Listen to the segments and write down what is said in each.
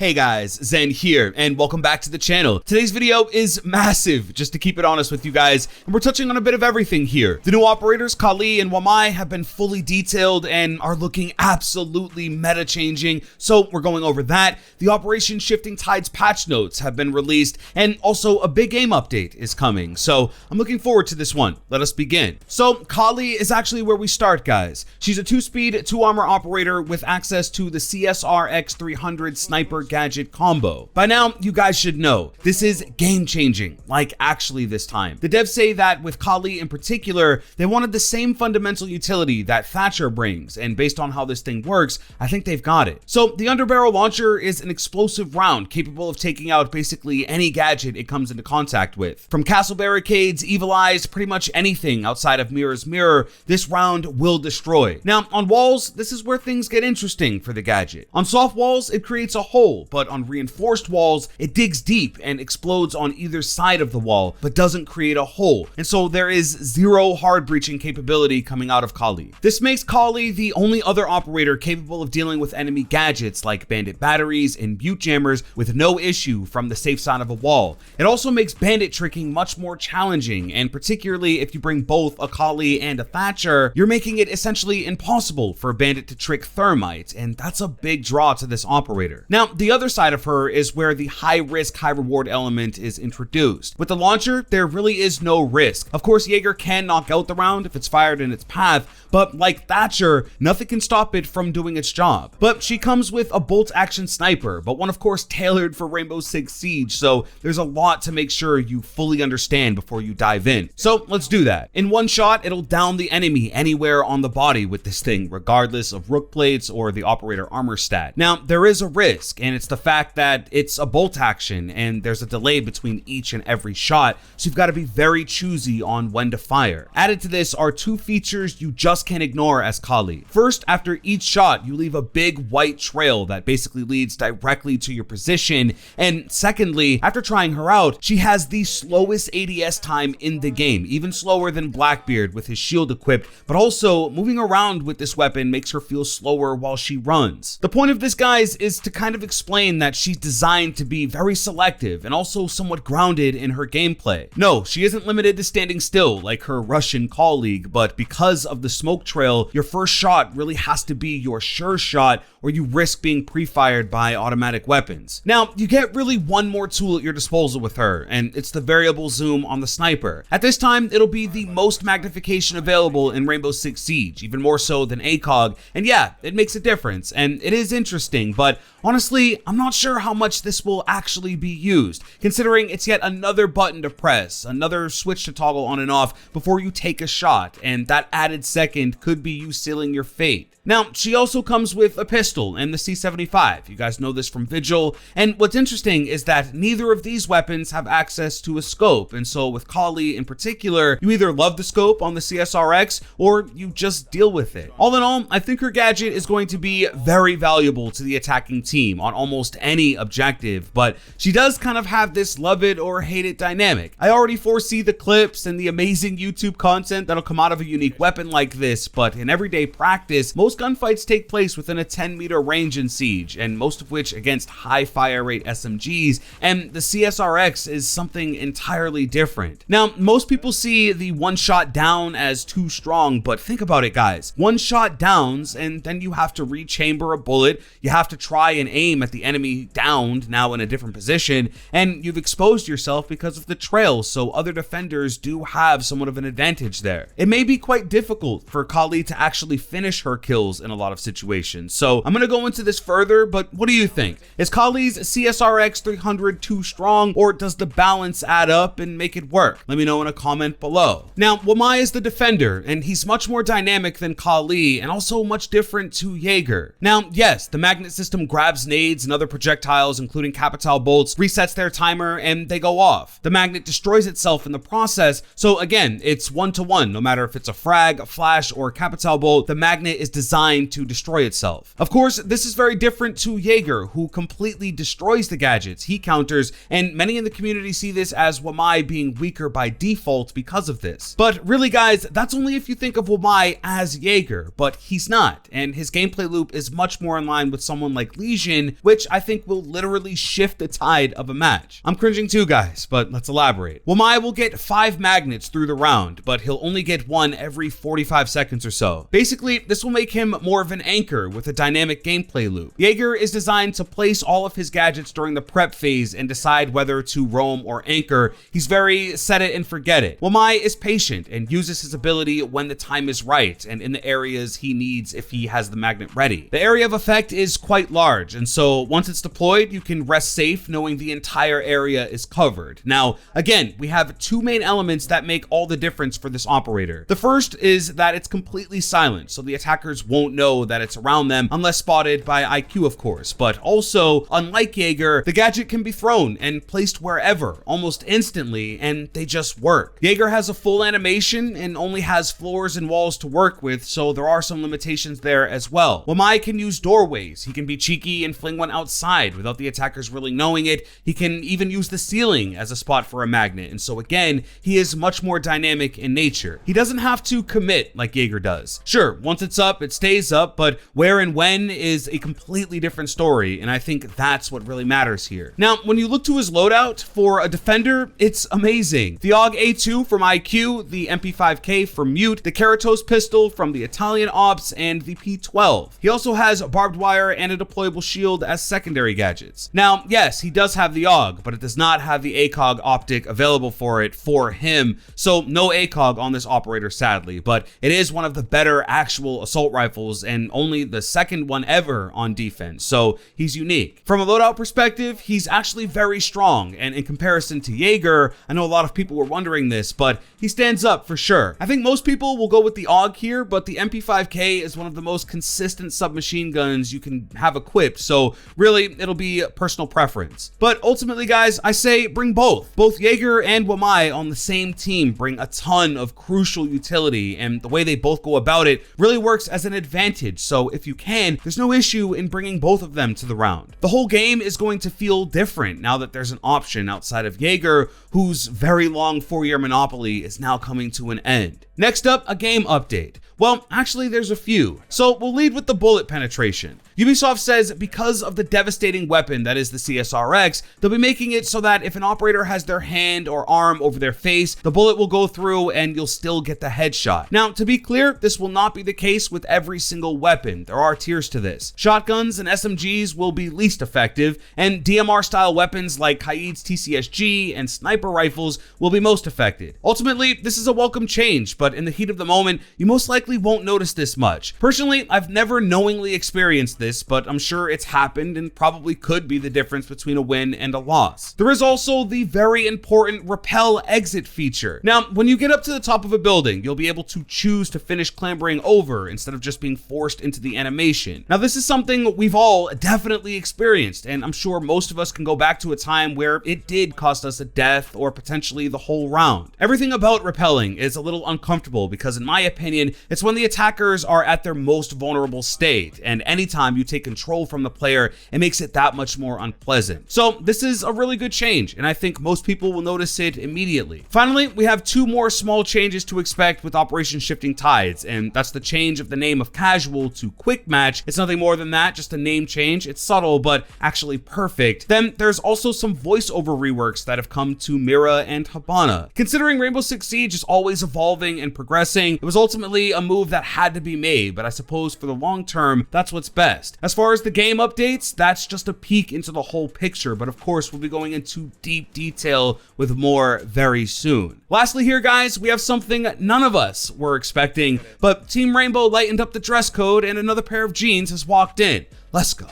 Hey guys, Zen here, and welcome back to the channel. Today's video is massive, just to keep it honest with you guys, and we're touching on a bit of everything here. The new operators, Kali and Wamai, have been fully detailed and are looking absolutely meta-changing, so we're going over that. The Operation Shifting Tides patch notes have been released, and also a big game update is coming, so I'm looking forward to this one. Let us begin. So, Kali is actually where we start, guys. She's a 2-speed, 2-armor operator with access to the CSR X300 sniper gadget combo. By now, you guys should know, this is game-changing, like actually this time. The devs say that with Kali in particular, they wanted the same fundamental utility that Thatcher brings, and based on how this thing works, I think they've got it. So the underbarrel launcher is an explosive round capable of taking out basically any gadget it comes into contact with. From castle barricades, evil eyes, pretty much anything outside of Mirror's Mirror, this round will destroy. Now, on walls, this is where things get interesting for the gadget. On soft walls, it creates a hole, but on reinforced walls, it digs deep and explodes on either side of the wall, but doesn't create a hole. And so there is zero hard breaching capability coming out of Kali. This makes Kali the only other operator capable of dealing with enemy gadgets like bandit batteries and butte jammers with no issue from the safe side of a wall. It also makes bandit tricking much more challenging, and particularly if you bring both a Kali and a Thatcher, you're making it essentially impossible for a bandit to trick thermite, and that's a big draw to this operator. Now, the other side of her is where the high risk, high reward element is introduced. With the launcher, there really is no risk. Of course, Jaeger can knock out the round if it's fired in its path, but like Thatcher, nothing can stop it from doing its job. But she comes with a bolt action sniper, but one of course tailored for Rainbow Six Siege, so there's a lot to make sure you fully understand before you dive in. So let's do that. In one shot, it'll down the enemy anywhere on the body with this thing, regardless of rook plates or the operator armor stat. Now, there is a risk, and it's the fact that it's a bolt action and there's a delay between each and every shot, so you've got to be very choosy on when to fire. Added to this are two features you just can't ignore as Kali. First, after each shot, you leave a big white trail that basically leads directly to your position, and secondly, after trying her out, she has the slowest ADS time in the game, even slower than Blackbeard with his shield equipped, but also moving around with this weapon makes her feel slower while she runs. The point of this, guys, is to kind of explain that she's designed to be very selective and also somewhat grounded in her gameplay. No, she isn't limited to standing still like her Russian colleague, but because of the smoke trail, your first shot really has to be your sure shot, or you risk being pre-fired by automatic weapons. Now, you get really one more tool at your disposal with her, and it's the variable zoom on the sniper. At this time, it'll be the most magnification available in Rainbow Six Siege, even more so than ACOG, and yeah, it makes a difference, and it is interesting, but honestly, I'm not sure how much this will actually be used, considering it's yet another button to press, another switch to toggle on and off before you take a shot, and that added second could be you sealing your fate. Now, she also comes with a pistol and the C75. You guys know this from Vigil, and what's interesting is that neither of these weapons have access to a scope, and so with Kali in particular, you either love the scope on the CSRX or you just deal with it. All in all, I think her gadget is going to be very valuable to the attacking team on almost any objective, but she does kind of have this love it or hate it dynamic. I already foresee the clips and the amazing YouTube content that'll come out of a unique weapon like this, but in everyday practice, most gunfights take place within a 10-meter range in Siege, and most of which against high fire rate SMGs, and the CSRX is something entirely different. Now, most people see the one shot down as too strong, but think about it, guys. One shot downs, and then you have to rechamber a bullet, you have to try and aim at the enemy downed, now in a different position, and you've exposed yourself because of the trail, so other defenders do have somewhat of an advantage there. It may be quite difficult for Kali to actually finish her kills in a lot of situations, so I'm gonna go into this further, but what do you think? Is Kali's CSRX 300 too strong, or does the balance add up and make it work? Let me know in a comment below. Now, Wamai is the defender, and he's much more dynamic than Kali, and also much different to Jaeger. Now, yes, the magnet system grabs nades and other projectiles, including capital bolts, resets their timer, and they go off. The magnet destroys itself in the process, so again, it's one-to-one. No matter if it's a frag, a flash, or a capital bolt, the magnet is designed designed to destroy itself. Of course, this is very different to Jaeger, who completely destroys the gadgets he counters, and many in the community see this as Wamai being weaker by default because of this. But really guys, that's only if you think of Wamai as Jaeger, but he's not, and his gameplay loop is much more in line with someone like Legion, which I think will literally shift the tide of a match. I'm cringing too guys, but let's elaborate. Wamai will get 5 magnets through the round, but he'll only get one every 45 seconds or so. Basically, this will make him more of an anchor with a dynamic gameplay loop. Jaeger is designed to place all of his gadgets during the prep phase and decide whether to roam or anchor. He's very set it and forget it. Wamai is patient and uses his ability when the time is right and in the areas he needs if he has the magnet ready. The area of effect is quite large, and so once it's deployed, you can rest safe knowing the entire area is covered. Now, again, we have 2 main elements that make all the difference for this operator. The first is that it's completely silent, so the attackers won't know that it's around them unless spotted by IQ, of course. But also, unlike Jaeger, the gadget can be thrown and placed wherever, almost instantly, and they just work. Jaeger has a full animation and only has floors and walls to work with, so there are some limitations there as well. Wamai can use doorways. He can be cheeky and fling one outside without the attackers really knowing it. He can even use the ceiling as a spot for a magnet, and so again, he is much more dynamic in nature. He doesn't have to commit like Jaeger does. Sure, once it's up, it stays up, but where and when is a completely different story, and I think that's what really matters here. Now, when you look to his loadout, for a defender, it's amazing. The AUG A2 from IQ, the MP5K from Mute, the Karatos pistol from the Italian Ops, and the P12. He also has barbed wire and a deployable shield as secondary gadgets. Now, yes, he does have the AUG, but it does not have the ACOG optic available for it for him, so no ACOG on this operator sadly, but it is one of the better actual assault rifles and only the second one ever on defense, so he's unique. From a loadout perspective, he's actually very strong, and in comparison to Jaeger, I know a lot of people were wondering this, but he stands up for sure. I think most people will go with the AUG here, but the MP5K is one of the most consistent submachine guns you can have equipped, so really it'll be personal preference. But ultimately guys, I say bring both. Both Jaeger and Wamai on the same team bring a ton of crucial utility, and the way they both go about it really works as an advantage, so if you can, there's no issue in bringing both of them to the round. The whole game is going to feel different now that there's an option outside of Jaeger, whose very long 4-year monopoly is now coming to an end. Next up, a game update. Well, actually there's a few. So we'll lead with the bullet penetration. Ubisoft says because of the devastating weapon that is the CSRX, they'll be making it so that if an operator has their hand or arm over their face, the bullet will go through and you'll still get the headshot. Now, to be clear, this will not be the case with every single weapon. There are tiers to this. Shotguns and SMGs will be least effective, and DMR style weapons like Kaid's TCSG and sniper rifles will be most affected. Ultimately, this is a welcome change, but in the heat of the moment, you most likely won't notice this much. Personally, I've never knowingly experienced this, but I'm sure it's happened and probably could be the difference between a win and a loss. There is also the very important repel exit feature. Now, when you get up to the top of a building, you'll be able to choose to finish clambering over instead of just being forced into the animation. Now, this is something we've all definitely experienced, and I'm sure most of us can go back to a time where it did cost us a death or potentially the whole round. Everything about repelling is a little uncomfortable because, in my opinion, it's when the attackers are at their most vulnerable state, and anytime you take control from the player, it makes it that much more unpleasant. So this is a really good change, and I think most people will notice it immediately. Finally, we have 2 more small changes to expect with Operation Shifting Tides, and that's the change of the name of Casual to Quick Match. It's nothing more than that, just a name change. It's subtle, but actually perfect. Then there's also some voiceover reworks that have come to Mira and Habana. Considering Rainbow Six Siege is always evolving and progressing, it was ultimately a move that had to be made, but I suppose for the long term, that's what's best. As far as the game updates, that's just a peek into the whole picture, but of course we'll be going into deep detail with more very soon. Lastly here guys, we have something none of us were expecting, but Team Rainbow lightened up the dress code and another pair of jeans has walked in. Let's go.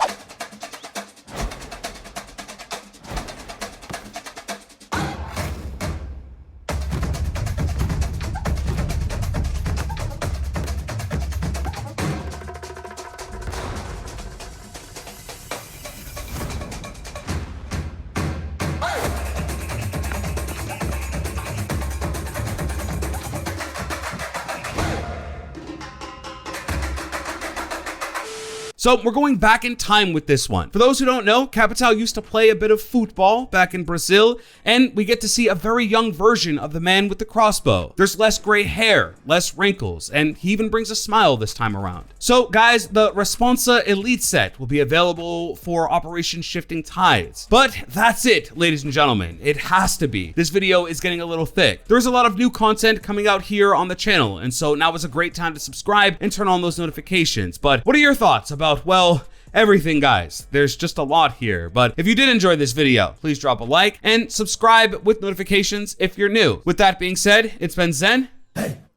So we're going back in time with this one. For those who don't know, Capital used to play a bit of football back in Brazil, and we get to see a very young version of the man with the crossbow. There's less gray hair, less wrinkles, and he even brings a smile this time around. So guys, the Responsa Elite set will be available for Operation Shifting Tides. But that's it, ladies and gentlemen. It has to be. This video is getting a little thick. There's a lot of new content coming out here on the channel, and so now is a great time to subscribe and turn on those notifications. But what are your thoughts about, well, everything, guys? There's just a lot here. But if you did enjoy this video, please drop a like and subscribe with notifications if you're new. With that being said, it's been Zen.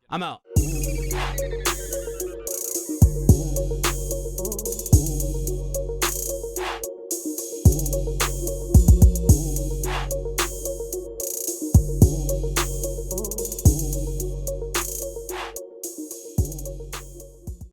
I'm out.